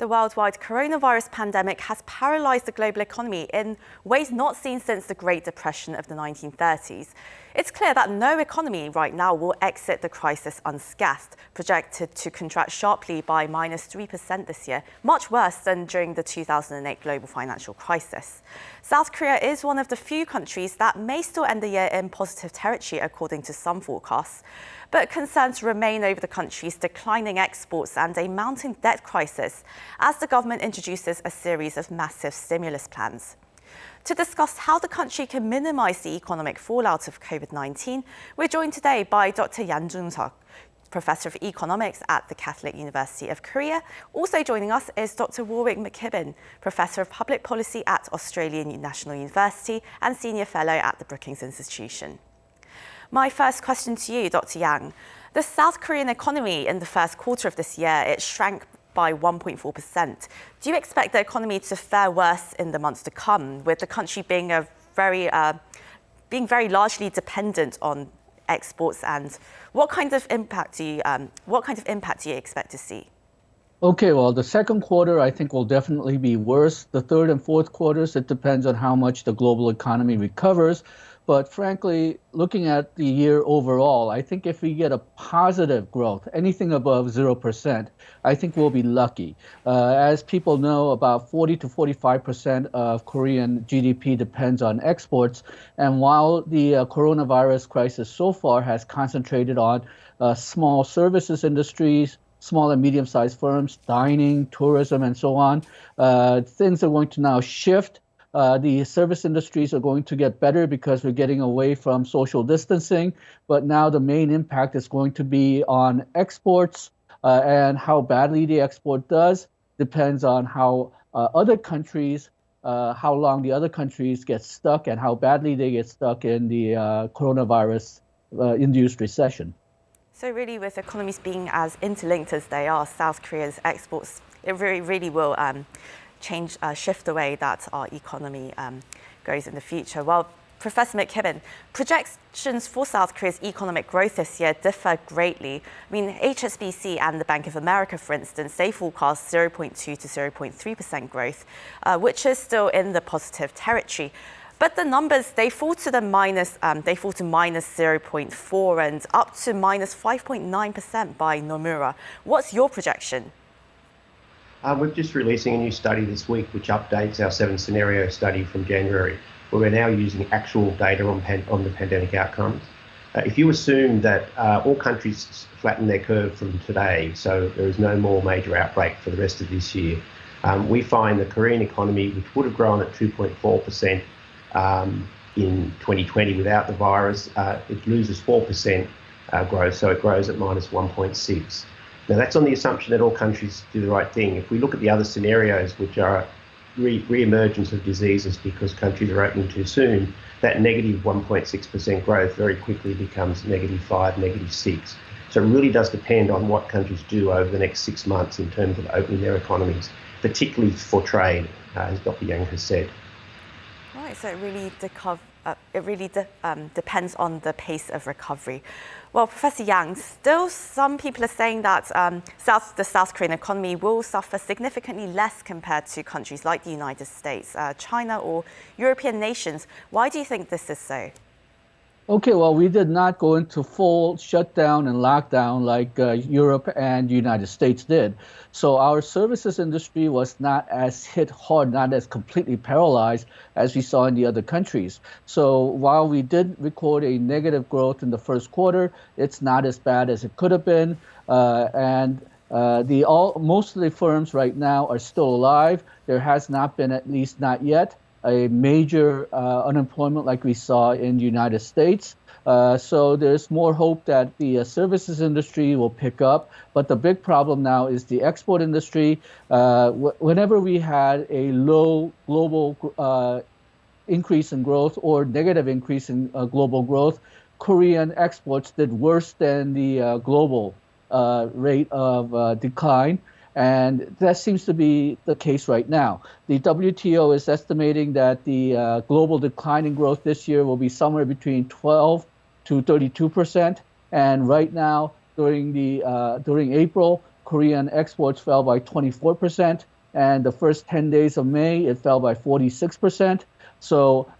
The worldwide coronavirus pandemic has paralyzed the global economy in ways not seen since the Great Depression of the 1930s. It's clear that no economy right now will exit the crisis unscathed, projected to contract sharply by -3% this year, much worse than during the 2008 global financial crisis. South Korea is one of the few countries that may still end the year in positive territory, according to some forecasts. But concerns remain over the country's declining exports and a mounting debt crisis as the government introduces a series of massive stimulus plans. To discuss how the country can minimise the economic fallout of COVID-19, we're joined today by Dr. Jun-sok, Professor of Economics at the Catholic University of Korea. Also joining us is Dr. Warwick McKibbin, Professor of Public Policy at Australian National University and Senior Fellow at the Brookings Institution. My first question to you, Dr. Yang. The South Korean economy in the first quarter of this year, it shrank by 1.4%. Do you expect the economy to fare worse in the months to come, with the country being very largely dependent on exports? And what kind of impact do you expect to see? Okay, well, the second quarter, I think, will definitely be worse. The third and fourth quarters, it depends on how much the global economy recovers. But frankly, looking at the year overall, I think if we get a positive growth, anything above 0%, I think we'll be lucky. As people know, about 40 to 45% of Korean GDP depends on exports. And while the coronavirus crisis so far has concentrated on small services industries, small and medium-sized firms, dining, tourism, and so on, things are going to now shift. The service industries are going to get better because we're getting away from social distancing. But now the main impact is going to be on exports, and how badly the export does depends on how other countries, how long the other countries get stuck and how badly they get stuck in the coronavirus-induced recession. So really, with economies being as interlinked as they are, South Korea's exports, it really will shift the way that our economy goes in the future. Well, Professor McKibbin, projections for South Korea's economic growth this year differ greatly. I mean, HSBC and the Bank of America, for instance, they forecast 0.2 to 0.3% growth, which is still in the positive territory. But the numbers, they fall to minus 0.4 and up to minus 5.9% by Nomura. What's your projection? We're just releasing a new study this week which updates our 7-scenario study from January, where we're now using actual data on the pandemic outcomes. If you assume that all countries flatten their curve from today, so there is no more major outbreak for the rest of this year, we find the Korean economy, which would have grown at 2.4% in 2020 without the virus, it loses 4% growth, so it grows at minus 1.6%. Now, that's on the assumption that all countries do the right thing. If we look at the other scenarios, which are re-emergence of diseases because countries are opening too soon, that negative 1.6% growth very quickly becomes -5, -6. So it really does depend on what countries do over the next 6 months in terms of opening their economies, particularly for trade, as Dr. Yang has said. Right, so it really depends on the pace of recovery. Well, Professor Yang, still some people are saying that the South Korean economy will suffer significantly less compared to countries like the United States, China, or European nations. Why do you think this is so? Okay, well, we did not go into full shutdown and lockdown like Europe and the United States did. So our services industry was not as hit hard, not as completely paralyzed as we saw in the other countries. So while we did record a negative growth in the first quarter, it's not as bad as it could have been. Most of the firms right now are still alive. There has not been, at least not yet, a major unemployment like we saw in the United States. So there's more hope that the services industry will pick up. But the big problem now is the export industry. Whenever we had a low global increase in growth or negative increase in global growth, Korean exports did worse than the global rate of decline. And that seems to be the case right now. The WTO is estimating that the global decline in growth this year will be somewhere between 12 to 32%. And right now, during April, Korean exports fell by 24%, and the first 10 days of May, it fell by 46%. So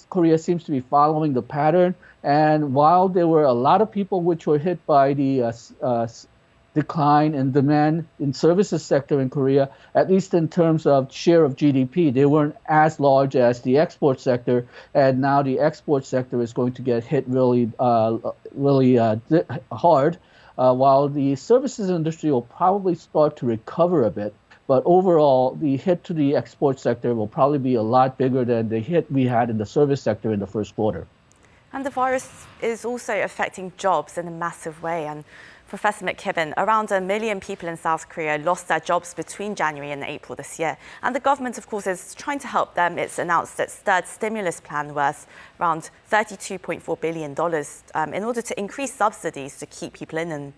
Korea seems to be following the pattern. And while there were a lot of people which were hit by the decline in demand in services sector in Korea, at least in terms of share of GDP, they weren't as large as the export sector. And now the export sector is going to get hit really hard, while the services industry will probably start to recover a bit. But overall, the hit to the export sector will probably be a lot bigger than the hit we had in the service sector in the first quarter. And the virus is also affecting jobs in a massive way. And Professor McKibbin, around 1 million people in South Korea lost their jobs between January and April this year. And the government, of course, is trying to help them. It's announced its third stimulus plan worth around $32.4 billion in order to increase subsidies to keep people in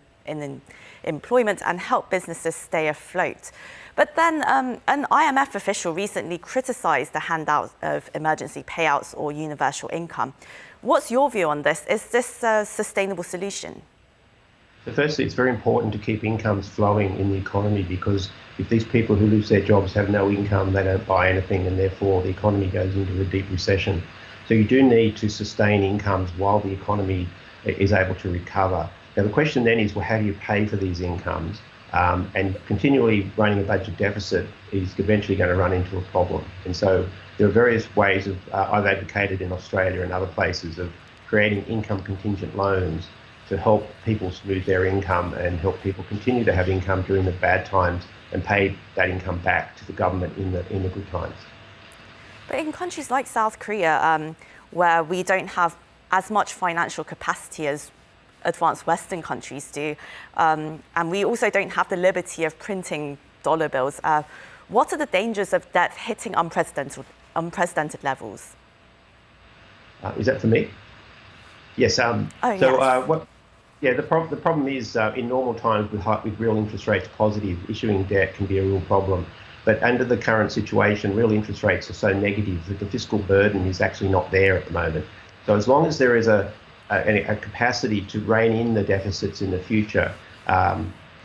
employment and help businesses stay afloat. But then an IMF official recently criticized the handout of emergency payouts or universal income. What's your view on this? Is this a sustainable solution? So firstly, it's very important to keep incomes flowing in the economy, because if these people who lose their jobs have no income, they don't buy anything, and therefore the economy goes into a deep recession. So you do need to sustain incomes while the economy is able to recover. Now the question then is, well, how do you pay for these incomes? And continually running a budget deficit is eventually going to run into a problem. And so there are various ways of, I've advocated in Australia and other places, of creating income contingent loans to help people smooth their income and help people continue to have income during the bad times and pay that income back to the government in the good times. But in countries like South Korea, where we don't have as much financial capacity as advanced Western countries do, and we also don't have the liberty of printing dollar bills, what are the dangers of debt hitting unprecedented levels? Is that for me? Yes. The problem is in normal times with real interest rates positive, issuing debt can be a real problem. But under the current situation, real interest rates are so negative that the fiscal burden is actually not there at the moment. So as long as there is a capacity to rein in the deficits in the future,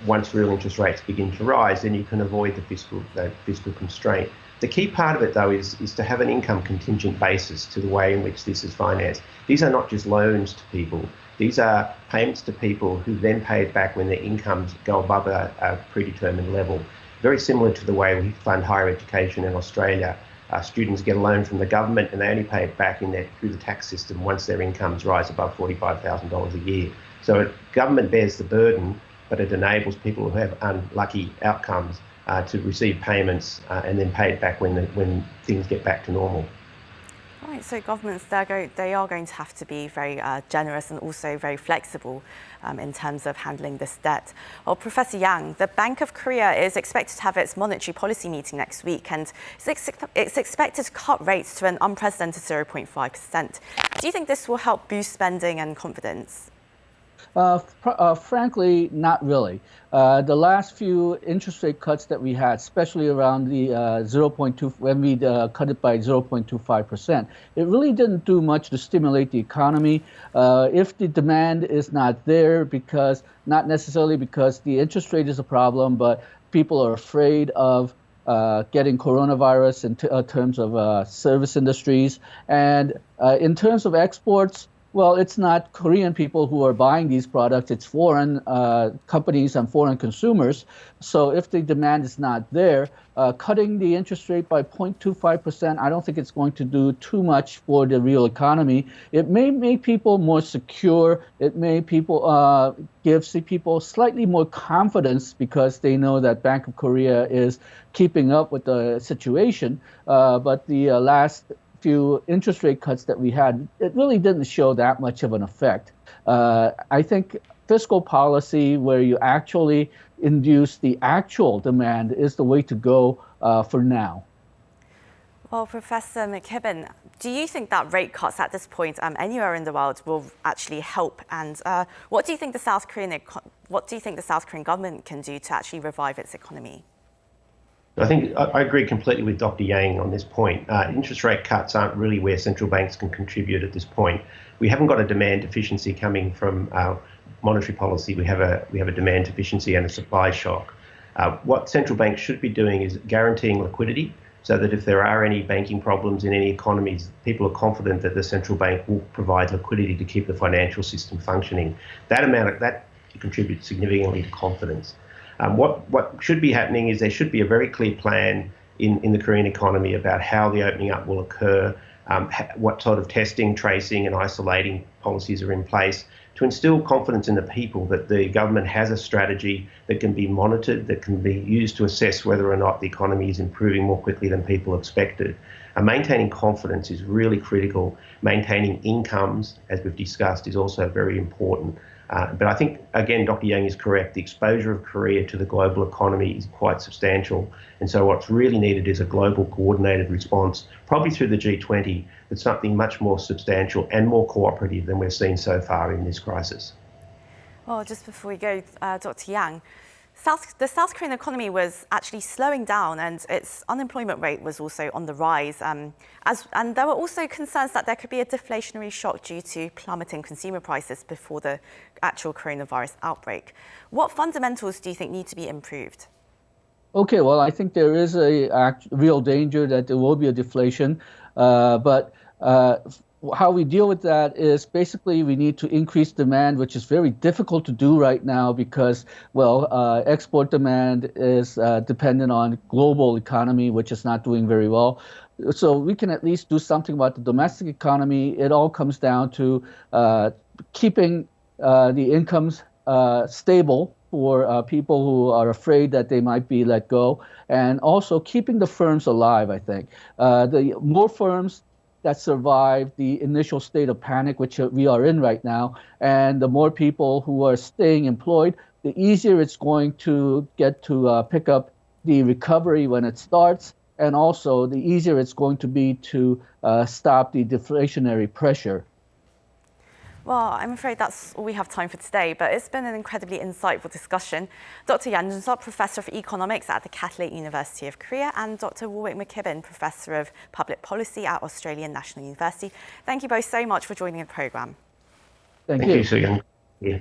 once real interest rates begin to rise, then you can avoid the fiscal constraint. The key part of it, though, is to have an income contingent basis to the way in which this is financed. These are not just loans to people. These are payments to people who then pay it back when their incomes go above a predetermined level. Very similar to the way we fund higher education in Australia. Students get a loan from the government and they only pay it back through the tax system once their incomes rise above $45,000 a year. So government bears the burden, but it enables people who have unlucky outcomes to receive payments and then pay it back when things get back to normal. Right, so governments, they are going to have to be very generous and also very flexible in terms of handling this debt. Well, Professor Yang, the Bank of Korea is expected to have its monetary policy meeting next week, and it's expected to cut rates to an unprecedented 0.5%. Do you think this will help boost spending and confidence? Frankly, not really. The last few interest rate cuts that we had, especially around the 0.2, when we cut it by 0.25%, it really didn't do much to stimulate the economy. If the demand is not there, not necessarily because the interest rate is a problem, but people are afraid of getting coronavirus in terms of service industries. And in terms of exports, well, it's not Korean people who are buying these products, it's foreign companies and foreign consumers. So if the demand is not there, cutting the interest rate by 0.25%, I don't think it's going to do too much for the real economy. It may make people more secure. It may give people slightly more confidence because they know that Bank of Korea is keeping up with the situation. But the last few interest rate cuts that we had, it really didn't show that much of an effect. I think fiscal policy where you actually induce the actual demand is the way to go for now. Well, Professor McKibbin, do you think that rate cuts at this point anywhere in the world will actually help? And what do you think the South Korean government can do to actually revive its economy? I think I agree completely with Dr. Yang on this point. Interest rate cuts aren't really where central banks can contribute at this point. We haven't got a demand deficiency coming from monetary policy, we have a demand deficiency and a supply shock. What central banks should be doing is guaranteeing liquidity, so that if there are any banking problems in any economies, people are confident that the central bank will provide liquidity to keep the financial system functioning. That contributes significantly to confidence. What should be happening is there should be a very clear plan in the Korean economy about how the opening up will occur, what sort of testing, tracing and isolating policies are in place to instill confidence in the people that the government has a strategy that can be monitored, that can be used to assess whether or not the economy is improving more quickly than people expected. Maintaining confidence is really critical. Maintaining incomes, as we've discussed, is also very important. But I think, again, Dr. Yang is correct. The exposure of Korea to the global economy is quite substantial. And so what's really needed is a global coordinated response, probably through the G20, that's something much more substantial and more cooperative than we've seen so far in this crisis. Well, just before we go, Dr. Yang, the South Korean economy was actually slowing down and its unemployment rate was also on the rise. And there were also concerns that there could be a deflationary shock due to plummeting consumer prices before the actual coronavirus outbreak. What fundamentals do you think need to be improved? Okay, well, I think there is a real danger that there will be a deflation, but how we deal with that is basically we need to increase demand, which is very difficult to do right now because, well, export demand is dependent on global economy, which is not doing very well. So we can at least do something about the domestic economy. It all comes down to keeping the incomes stable for people who are afraid that they might be let go, and also keeping the firms alive, I think. The more firms that survive the initial state of panic, which we are in right now, and the more people who are staying employed, the easier it's going to get to pick up the recovery when it starts, and also the easier it's going to be to stop the deflationary pressure. Well, I'm afraid that's all we have time for today, but it's been an incredibly insightful discussion. Dr. Jun-sok, Professor of Economics at the Catholic University of Korea, and Dr. Warwick McKibbin, Professor of Public Policy at Australian National University. Thank you both so much for joining the programme. Thank you, Sugan. Yeah.